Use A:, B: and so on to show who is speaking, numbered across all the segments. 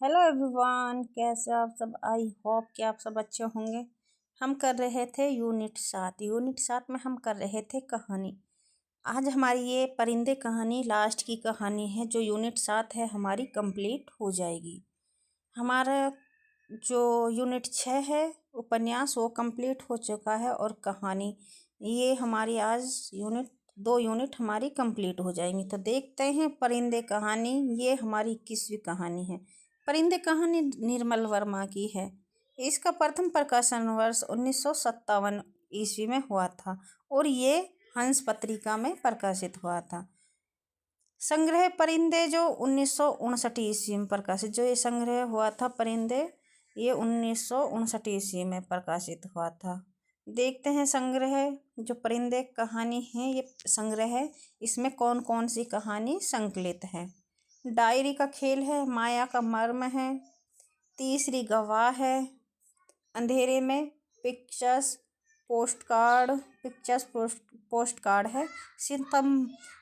A: Hello everyone, कैसे आप सब। आई होप कि आप सब अच्छे होंगे। हम कर रहे थे यूनिट 7 में हम कर रहे थे कहानी। आज हमारी ये परिंदे कहानी लास्ट की कहानी है, जो यूनिट 7 है हमारी कंप्लीट हो जाएगी। हमारा जो यूनिट 6 है उपन्यास वो कंप्लीट हो चुका है, और कहानी ये हमारी आज दो यूनिट हमारी कंप्लीट हो जाएंगी। तो देखते हैं परिंदे कहानी। ये हमारी 21वीं कहानी है। परिंदे कहानी निर्मल वर्मा की है। इसका प्रथम प्रकाशन वर्ष 1957 ईस्वी में हुआ था, और ये हंस पत्रिका में प्रकाशित हुआ था। संग्रह परिंदे जो 1959 ईस्वी में प्रकाशित, जो ये संग्रह हुआ था परिंदे, ये 1959 ईस्वी में प्रकाशित हुआ था। देखते हैं संग्रह जो परिंदे कहानी है, ये संग्रह है, इसमें कौन कौन सी कहानी संकलित है। डायरी का खेल है, माया का मर्म है, तीसरी गवाह है, अंधेरे में पिक्चर्स पोस्ट कार्ड है,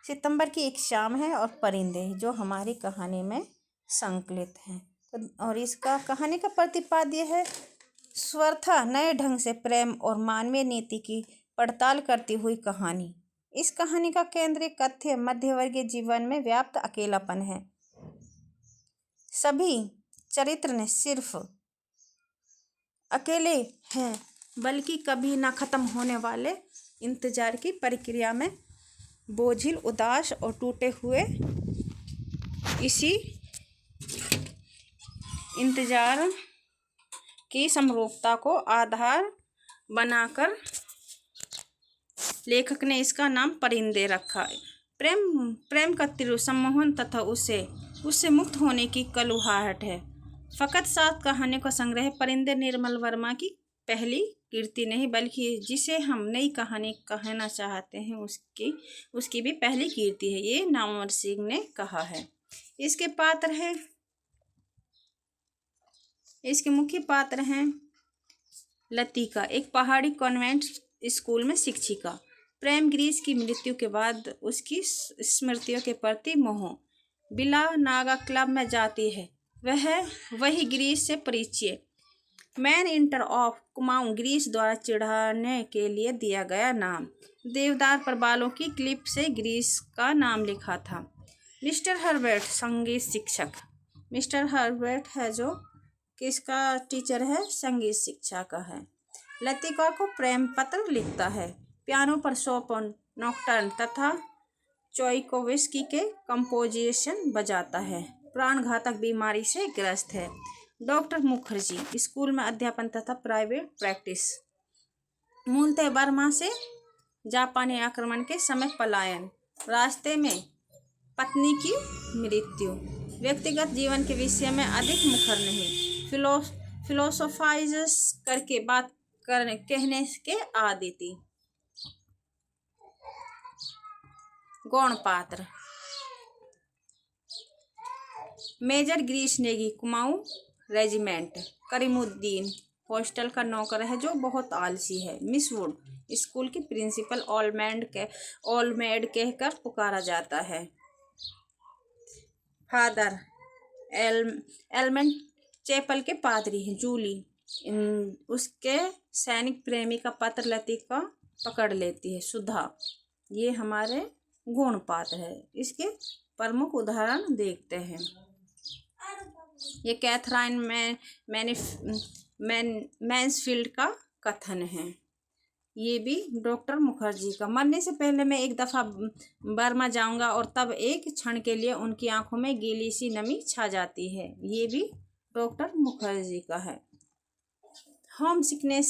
A: सितंबर की एक शाम है, और परिंदे जो हमारी कहानी में संकलित हैं। और इसका कहानी का प्रतिपाद्य है स्वरथा नए ढंग से प्रेम और मानवीय नीति की पड़ताल करती हुई कहानी। इस कहानी का केंद्रीय तथ्य मध्यवर्गीय जीवन में व्याप्त अकेलापन है। सभी चरित्र ने सिर्फ अकेले हैं, बल्कि कभी ना खत्म होने वाले इंतजार की प्रक्रिया में बोझिल, उदास और टूटे हुए इसी इंतजार की समरूपता को आधार बनाकर लेखक ने इसका नाम परिंदे रखा। प्रेम का तीव्र सम्मोहन तथा उससे मुक्त होने की कलुहाहट है। फकत 7 कहानियों का संग्रह परिंदे निर्मल वर्मा की पहली कृति नहीं, बल्कि जिसे हम नई कहानी कहना चाहते हैं उसकी भी पहली कृति है, ये नामवर सिंह ने कहा है। इसके मुख्य पात्र हैं लतिका, एक पहाड़ी कॉन्वेंट स्कूल में शिक्षिका। प्रेम ग्रीस की मृत्यु के बाद उसकी स्मृतियों के प्रति मोह। बिला नागा क्लब में जाती है, वही ग्रीस से परिचय। मैन इंटर ऑफ कुमाऊं ग्रीस द्वारा चिढ़ाने के लिए दिया गया नाम। देवदार पर बालों की क्लिप से ग्रीस का नाम लिखा था। मिस्टर हर्बर्ट संगीत शिक्षक। मिस्टर हर्बर्ट है जो किसका टीचर है, संगीत शिक्षा का है। लतिका को प्रेम पत्र लिखता है। पियानो पर शोपन नॉक्टर्न तथा चोइकोविस्की के कंपोजिशन बजाता है। प्राणघातक बीमारी से ग्रस्त है। डॉक्टर मुखर्जी, स्कूल में अध्यापन तथा प्राइवेट प्रैक्टिस। मूलतः बर्मा से जापानी आक्रमण के समय पलायन। रास्ते में पत्नी की मृत्यु। व्यक्तिगत जीवन के विषय में अधिक मुखर नहीं। फिलोसोफाइजर्स करके बात कहने के आदी थी। गौण पात्र। मेजर ग्रीस नेगी, कुमाऊं रेजिमेंट। करीमुद्दीन, हॉस्टल का नौकर है जो बहुत आलसी है। मिस वुड, स्कूल की प्रिंसिपल ऑलमेड कहकर पुकारा जाता है। फादर एलमेंट चैपल के पादरी हैं। जूली, उसके सैनिक प्रेमी का पत्र लतिका पकड़ लेती है। सुधा, ये हमारे गुण पात्र है। इसके प्रमुख उदाहरण देखते हैं। ये कैथराइन मैन्सफील्ड का कथन है। ये भी डॉक्टर मुखर्जी का। मरने से पहले मैं एक दफ़ा बर्मा जाऊंगा, और तब एक क्षण के लिए उनकी आंखों में गीली सी नमी छा जाती है। ये भी डॉक्टर मुखर्जी का है। होम सिकनेस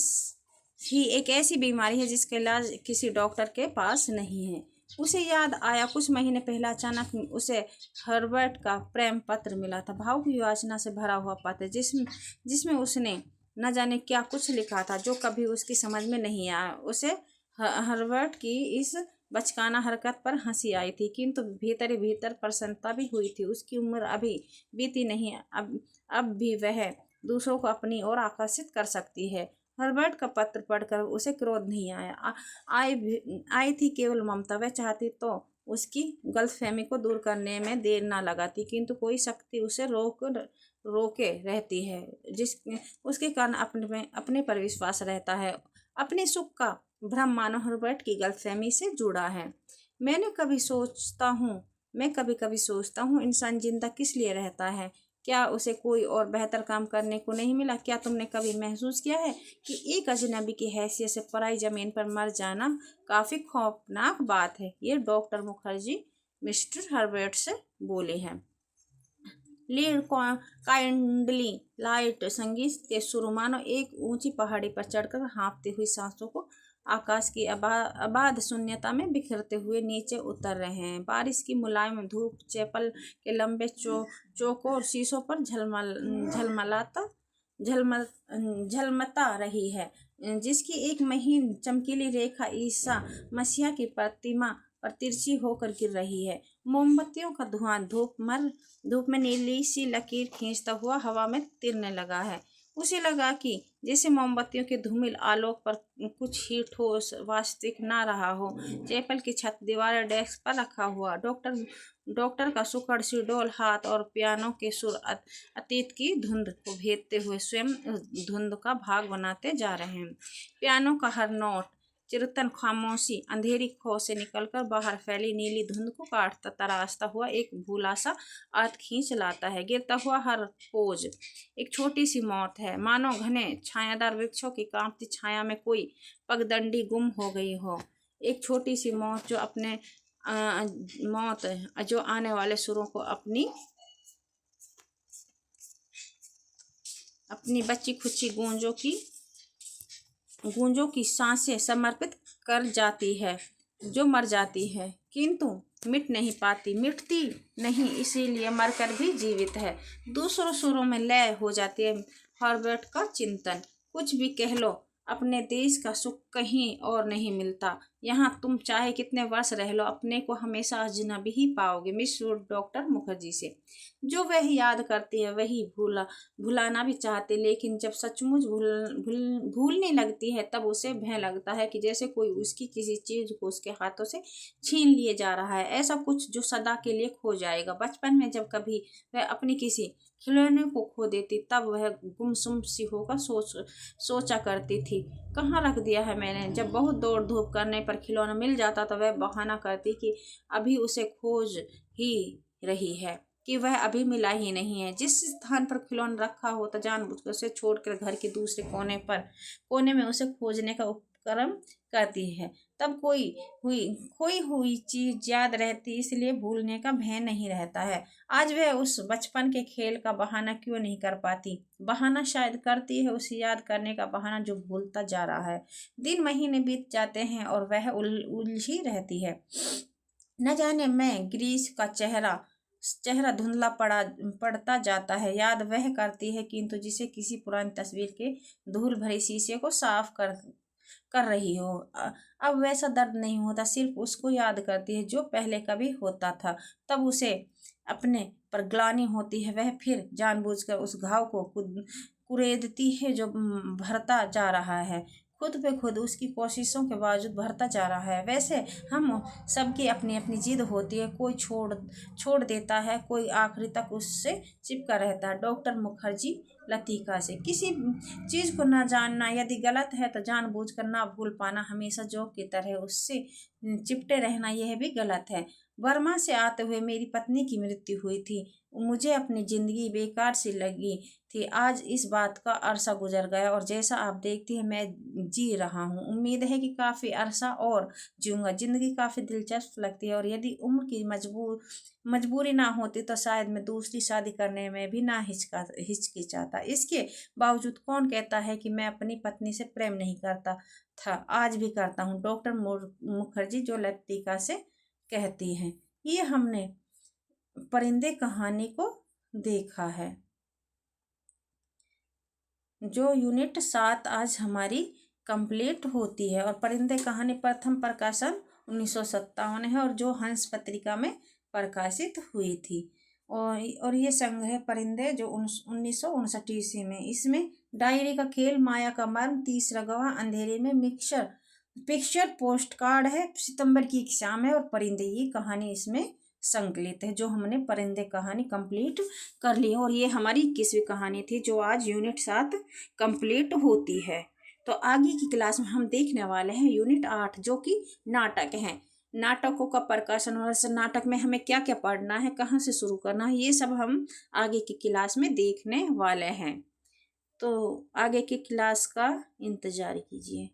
A: ही एक ऐसी बीमारी है जिसका इलाज किसी डॉक्टर के पास नहीं है। उसे याद आया कुछ महीने पहले अचानक उसे हर्बर्ट का प्रेम पत्र मिला था। भावुक याचना से भरा हुआ पत्र, जिसमें उसने न जाने क्या कुछ लिखा था जो कभी उसकी समझ में नहीं आया। उसे हर्बर्ट की इस बचकाना हरकत पर हंसी आई थी, किंतु भीतर ही भीतर प्रसन्नता भी हुई थी। उसकी उम्र अभी बीती नहीं, अब भी वह दूसरों को अपनी ओर आकर्षित कर सकती है। हर्बर्ट का पत्र पढ़कर उसे क्रोध नहीं आया। आई थी केवल ममता। वह चाहती तो उसकी गलतफहमी को दूर करने में देर ना लगाती, किंतु कोई शक्ति उसे रोके रहती है, जिस उसके कारण अपने पर विश्वास रहता है। अपने सुख का भ्रम मानो हर्बर्ट की गलतफहमी से जुड़ा है। मैं कभी कभी सोचता हूँ इंसान जिंदा किस लिए रहता है? क्या उसे कोई और बेहतर काम करने को नहीं मिला? क्या तुमने कभी महसूस किया है कि एक अजनबी की हैसियत से पराई जमीन पर मर जाना काफी खौफनाक बात है? ये डॉक्टर मुखर्जी मिस्टर हर्बर्ट से बोले हैं। लीड काइंडली लाइट संगीत के सुर मानो एक ऊंची पहाड़ी पर चढ़कर हाँफती हुई सांसों को आकाश की अबाध शून्यता में बिखरते हुए नीचे उतर रहे हैं। बारिश की मुलायम धूप चैपल के लंबे चौकोर शीशों पर झलमता रही है, जिसकी एक महीन चमकीली रेखा ईसा मसीहा की प्रतिमा पर तिरछी होकर गिर रही है। मोमबत्तियों का धुआं धूप में नीली सी लकीर खींचता हुआ हवा में तिरने लगा है। उसे लगा कि जैसे मोमबत्तियों के धूमिल आलोक पर कुछ ही ठोस वास्तविक ना रहा हो। चैपल की छत, दीवारें, डेस्क पर रखा हुआ डॉक्टर का सुकड़ सी डोल हाथ और पियानो के सुर अतीत की धुंध को भेदते हुए स्वयं धुंध का भाग बनाते जा रहे हैं। पियानो का हर नोट चिरतन खामोशी अंधेरी खो से निकलकर बाहर फैली नीली धुंध को काटता तराशता हुआ एक भूला सा अर्थ खींच लाता है। गिरता हुआ हर पोज एक छोटी सी मौत है, मानो घने छायादार वृक्षों की कांपती छाया में कोई पगडंडी गुम हो गई हो। एक छोटी सी मौत जो आने वाले सुरों को अपनी बच्ची खुची गूंजों की सांसें समर्पित कर जाती है, जो मर जाती है किंतु मिटती नहीं, इसीलिए मरकर भी जीवित है। दूसरों सुरों में लय हो जाती है। हर्बर्ट का चिंतन। कुछ भी कह लो, अपने देश का सुख कहीं और नहीं मिलता। यहाँ तुम चाहे कितने वर्ष रह लो, अपने को हमेशा अजनबी ही पाओगे। मिस डॉक्टर मुखर्जी से जो वह याद करती है वही भुलाना भी चाहते, लेकिन जब सचमुच भूलने लगती है तब उसे भय लगता है कि जैसे कोई उसकी किसी चीज को उसके हाथों से छीन लिए जा रहा है, ऐसा कुछ जो सदा के लिए खो जाएगा। बचपन में जब कभी वह अपनी किसी खिलौने को खो देती तब वह गुमसुम सी होकर सोचा करती थी, कहाँ रख दिया है मैंने। जब बहुत दौड़ धूप करने पर खिलौना मिल जाता तो वह बहाना करती कि अभी उसे खोज ही रही है, कि वह अभी मिला ही नहीं है। जिस स्थान पर खिलौना रखा होता जानबूझकर उसे छोड़कर घर के दूसरे कोने में उसे खोजने का उपक्रम करती है। तब खोई हुई चीज याद रहती, इसलिए भूलने का भय नहीं रहता है। आज वह उस बचपन के खेल का बहाना क्यों नहीं कर पाती? बहाना शायद करती है, उसे याद करने का बहाना जो भूलता जा रहा है। दिन महीने बीत जाते हैं और वह उलझी रहती है। न जाने मैं ग्रीस का चेहरा धुंधला पड़ता जाता है, याद वह करती है किंतु जिसे किसी पुरानी तस्वीर के धूल भरे शीशे को साफ कर रही हो। अब वैसा दर्द नहीं होता, सिर्फ उसको याद करती है जो पहले कभी होता था। तब उसे अपने पर ग्लानि होती है, वह फिर जानबूझकर उस घाव को कुरेदती है जो भरता जा रहा है, खुद पे खुद उसकी कोशिशों के बावजूद भरता जा रहा है। वैसे हम सबकी अपनी अपनी जिद होती है, कोई छोड़ देता है, कोई आखिरी तक उससे चिपका रहता है। डॉक्टर मुखर्जी लतीका से किसी चीज को ना जानना यदि गलत है तो जानबूझकर ना भूल पाना, हमेशा जोक की तरह उससे चिपटे रहना, यह भी गलत है। बर्मा से आते हुए मेरी पत्नी की मृत्यु हुई थी, मुझे अपनी जिंदगी बेकार सी लगी थी। आज इस बात का अरसा गुजर गया और जैसा आप देखती हैं मैं जी रहा हूँ। उम्मीद है कि काफ़ी अरसा और जीऊँगा। ज़िंदगी काफ़ी दिलचस्प लगती है और यदि उम्र की मजबूरी ना होती तो शायद मैं दूसरी शादी करने में भी ना हिचकिचाता। इसके बावजूद कौन कहता है कि मैं अपनी पत्नी से प्रेम नहीं करता था? आज भी करता हूँ। डॉक्टर मुखर्जी जो लतिका से कहती हैं। ये हमने परिंदे कहानी को देखा है, जो यूनिट 7 आज हमारी कंप्लीट होती है और परिंदे कहानी प्रथम प्रकाशन 1957 है और जो हंस पत्रिका में प्रकाशित हुई थी। और ये संग्रह परिंदे जो 1959 ईस्वी में। इसमें डायरी का खेल, माया का मर्म, तीसरा गवाह, अंधेरे में मिक्सर, पिक्चर पोस्ट कार्ड है, सितंबर की एग्जाम है, और परिंदे ये कहानी इसमें संकलित है। जो हमने परिंदे कहानी कंप्लीट कर ली है, और ये हमारी 21वीं कहानी थी जो आज यूनिट 7 कंप्लीट होती है। तो आगे की क्लास में हम देखने वाले हैं यूनिट 8 जो कि नाटक है। नाटकों का प्रकाशन और नाटक में हमें क्या क्या पढ़ना है, कहाँ से शुरू करना है, ये सब हम आगे की क्लास में देखने वाले हैं। तो आगे की क्लास का इंतजार कीजिए।